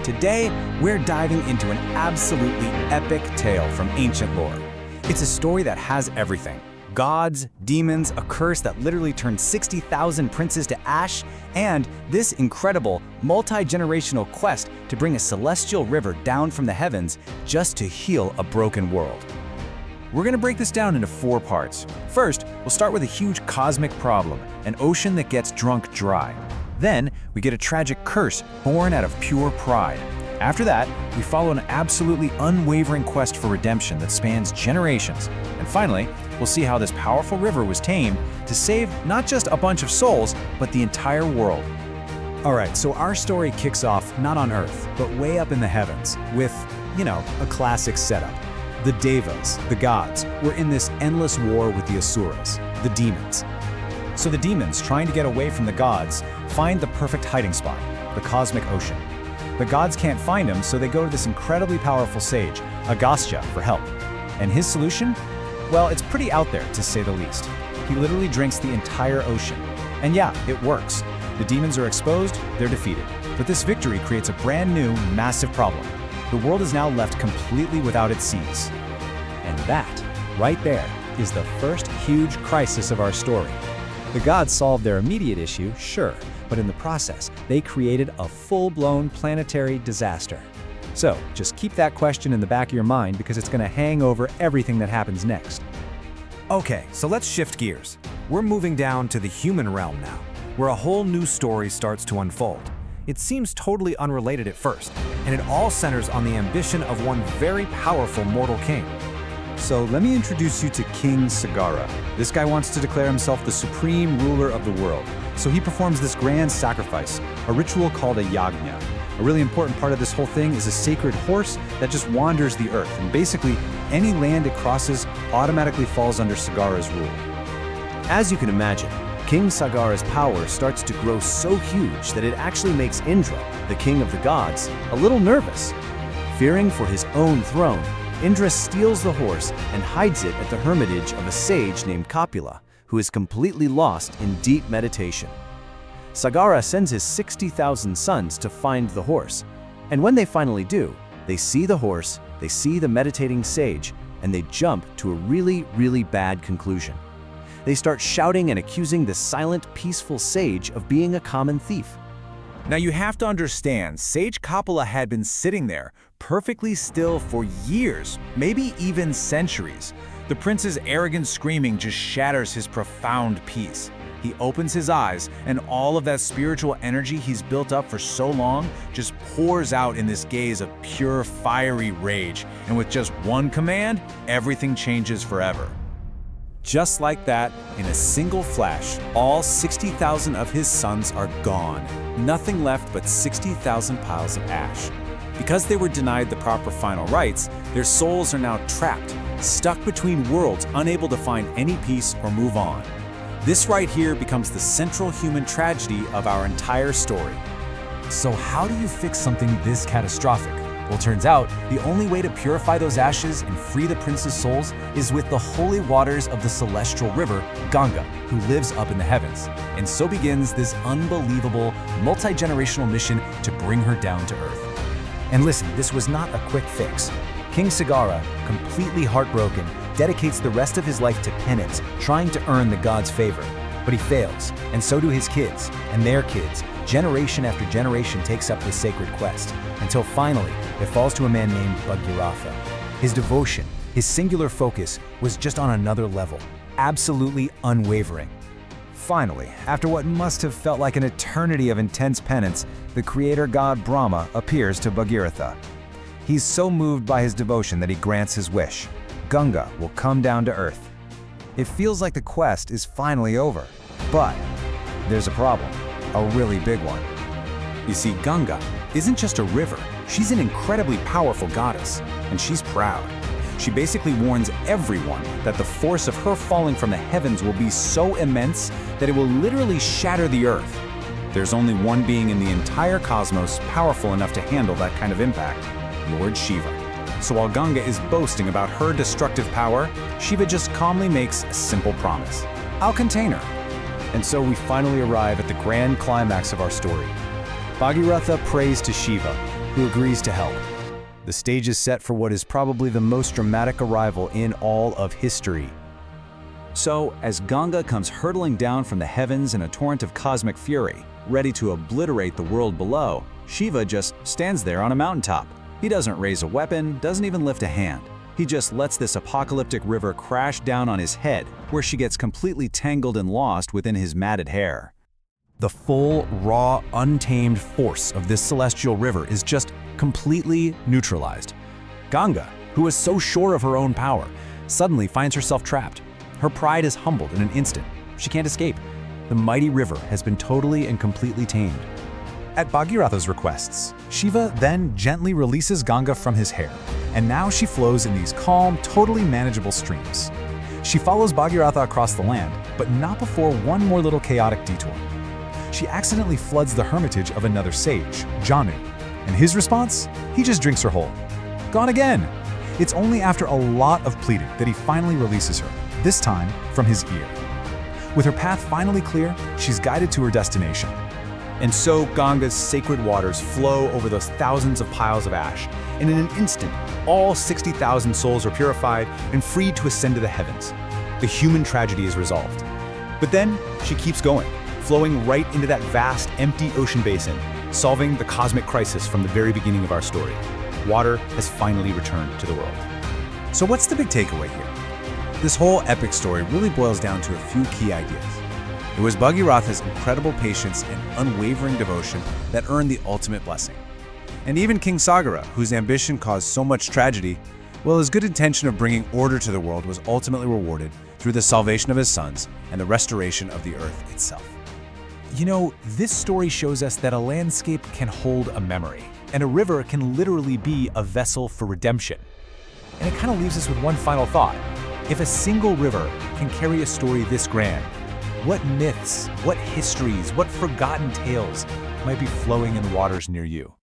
Today, we're diving into an absolutely epic tale from ancient lore. It's a story that has everything. Gods, demons, a curse that literally turned 60,000 princes to ash, and this incredible, multi-generational quest to bring a celestial river down from the heavens just to heal a broken world. We're going to break this down into 4 parts. First, we'll start with a huge cosmic problem, an ocean that gets drunk dry. Then, we get a tragic curse born out of pure pride. After that, we follow an absolutely unwavering quest for redemption that spans generations. And finally, we'll see how this powerful river was tamed to save not just a bunch of souls, but the entire world. Alright, so our story kicks off not on Earth, but way up in the heavens, with, a classic setup. The Devas, the gods, were in this endless war with the Asuras, the demons. So the demons, trying to get away from the gods, find the perfect hiding spot, the cosmic ocean. The gods can't find him, so they go to this incredibly powerful sage, Agastya, for help. And his solution? Well, it's pretty out there, to say the least. He literally drinks the entire ocean. And yeah, it works. The demons are exposed, they're defeated. But this victory creates a brand new, massive problem. The world is now left completely without its seas. And that, right there, is the first huge crisis of our story. The gods solved their immediate issue, sure, but in the process, they created a full-blown planetary disaster. So, just keep that question in the back of your mind because it's going to hang over everything that happens next. Okay, so let's shift gears. We're moving down to the human realm now, where a whole new story starts to unfold. It seems totally unrelated at first, and it all centers on the ambition of one very powerful mortal king. So let me introduce you to King Sagara. This guy wants to declare himself the supreme ruler of the world. So he performs this grand sacrifice, a ritual called a yagna. A really important part of this whole thing is a sacred horse that just wanders the earth, and basically any land it crosses automatically falls under Sagara's rule. As you can imagine, King Sagara's power starts to grow so huge that it actually makes Indra, the king of the gods, a little nervous. Fearing for his own throne, Indra steals the horse and hides it at the hermitage of a sage named Kapila, who is completely lost in deep meditation. Sagara sends his 60,000 sons to find the horse, and when they finally do, they see the horse, they see the meditating sage, and they jump to a really, really bad conclusion. They start shouting and accusing the silent, peaceful sage of being a common thief. Now you have to understand, Sage Kapila had been sitting there, perfectly still for years, maybe even centuries. The prince's arrogant screaming just shatters his profound peace. He opens his eyes, and all of that spiritual energy he's built up for so long just pours out in this gaze of pure, fiery rage. And with just one command, everything changes forever. Just like that, in a single flash, all 60,000 of his sons are gone. Nothing left but 60,000 piles of ash. Because they were denied the proper final rites, their souls are now trapped, stuck between worlds, unable to find any peace or move on. This right here becomes the central human tragedy of our entire story. So how do you fix something this catastrophic? Well, turns out, the only way to purify those ashes and free the prince's souls is with the holy waters of the celestial river, Ganga, who lives up in the heavens. And so begins this unbelievable, multi-generational mission to bring her down to earth. And listen, this was not a quick fix. King Sagara, completely heartbroken, dedicates the rest of his life to penance, trying to earn the gods' favor. But he fails, and so do his kids, and their kids. Generation after generation takes up this sacred quest, until finally, it falls to a man named Bhagiratha. His devotion, his singular focus, was just on another level, absolutely unwavering. Finally, after what must have felt like an eternity of intense penance, the creator god Brahma appears to Bhagiratha. He's so moved by his devotion that he grants his wish. Ganga will come down to earth. It feels like the quest is finally over, but there's a problem, a really big one. You see, Ganga isn't just a river, she's an incredibly powerful goddess, and she's proud. She basically warns everyone that the force of her falling from the heavens will be so immense that it will literally shatter the earth. There's only one being in the entire cosmos powerful enough to handle that kind of impact, Lord Shiva. So while Ganga is boasting about her destructive power, Shiva just calmly makes a simple promise. I'll contain her. And so we finally arrive at the grand climax of our story. Bhagiratha prays to Shiva, who agrees to help. The stage is set for what is probably the most dramatic arrival in all of history. So, as Ganga comes hurtling down from the heavens in a torrent of cosmic fury, ready to obliterate the world below, Shiva just stands there on a mountaintop. He doesn't raise a weapon, doesn't even lift a hand. He just lets this apocalyptic river crash down on his head, where she gets completely tangled and lost within his matted hair. The full, raw, untamed force of this celestial river is just completely neutralized. Ganga, who was so sure of her own power, suddenly finds herself trapped. Her pride is humbled in an instant. She can't escape. The mighty river has been totally and completely tamed. At Bhagiratha's requests, Shiva then gently releases Ganga from his hair, and now she flows in these calm, totally manageable streams. She follows Bhagiratha across the land, but not before one more little chaotic detour. She accidentally floods the hermitage of another sage, Janu, and his response? He just drinks her whole. Gone again! It's only after a lot of pleading that he finally releases her, this time from his ear. With her path finally clear, she's guided to her destination. And so Ganga's sacred waters flow over those thousands of piles of ash, and in an instant, all 60,000 souls are purified and freed to ascend to the heavens. The human tragedy is resolved. But then she keeps going, flowing right into that vast, empty ocean basin, solving the cosmic crisis from the very beginning of our story. Water has finally returned to the world. So what's the big takeaway here? This whole epic story really boils down to a few key ideas. It was Bhagiratha's incredible patience and unwavering devotion that earned the ultimate blessing. And even King Sagara, whose ambition caused so much tragedy, well, his good intention of bringing order to the world was ultimately rewarded through the salvation of his sons and the restoration of the earth itself. You know, this story shows us that a landscape can hold a memory, and a river can literally be a vessel for redemption. And it kind of leaves us with one final thought. If a single river can carry a story this grand, what myths, what histories, what forgotten tales might be flowing in the waters near you?